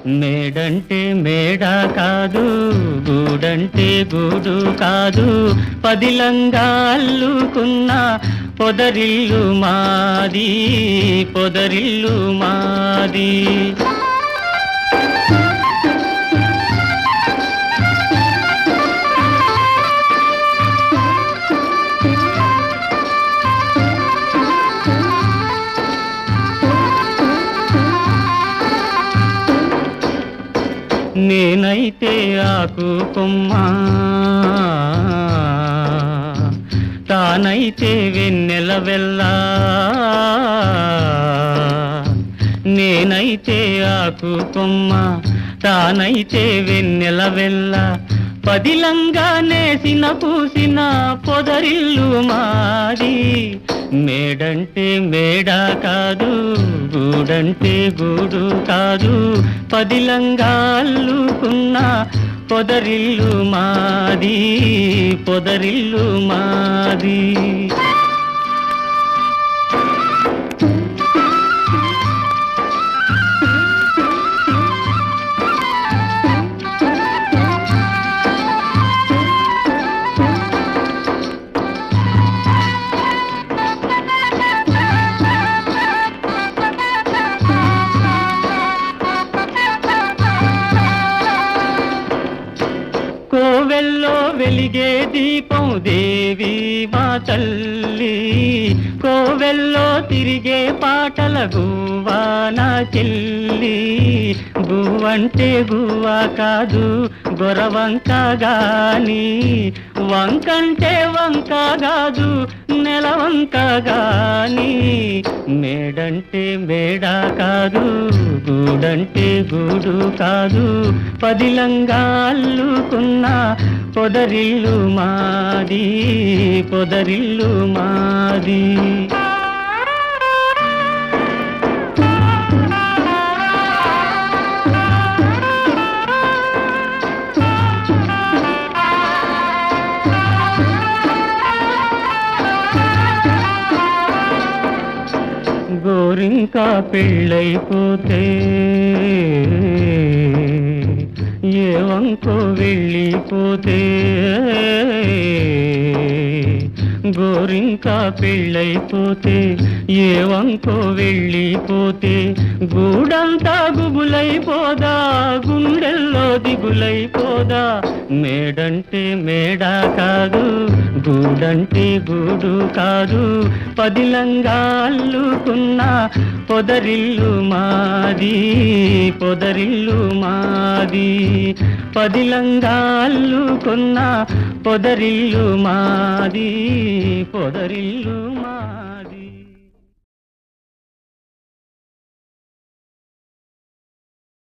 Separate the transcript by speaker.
Speaker 1: మేడంటే మేడ కాదు, గూడంటే గూడు కాదు, పదిలంగా అల్లుకున్న పొదరిల్లు మాది, పొదరిల్లు మాది. నేనైతే ఆకు కొమ్మ, తానైతే వెన్నెల వెల్లా. నేనైతే ఆకు కొమ్మ, తానైతే వెన్నెల వెల్ల, పదిలంగా నేసిన పూసిన పొదరిల్లు మాది. మేడంటే మేడ కాదు, గూడంటే గూడు కాదు, పదిలంగా అల్లుకున్న పొదరిల్లు మాది, పొదరిల్లు మాది. కోవెల్లో వెలిగే దీపం దేవి మా తల్లి, కోవెల్లో తిరిగే పాటల గువ్వా నా చెల్లి. గువ్వంటే గువ్వా కాదు గొరవంక గాని, వంకంటే వంక కాదు నెలవంక గాని. మేడంటే మేడ కాదు, గూడంటే గూడు కాదు, పదిలంగా అల్లుకున్న పొదరిల్లు మాది, పొదరిల్లు మాది. గోరింకా పెళ్ళైపోతే ఏ వంకో వెళ్ళిపోతే, గోరింకా పెళ్ళైపోతే ఏ వంకో వెళ్ళిపోతే, గూడంతా గుబులైపోదా గుండెల్లో దిగులైపోదా. మేడంటే మేడ కాదు, గూడంటే గూడు కాదు, పదిలంగా అల్లుకున్న పొదరిల్లు మాది, పొదరిల్లు మాది. పదిలంగా అల్లుకున్న పొదరిల్లు మాది, పొదరిల్లు మాది.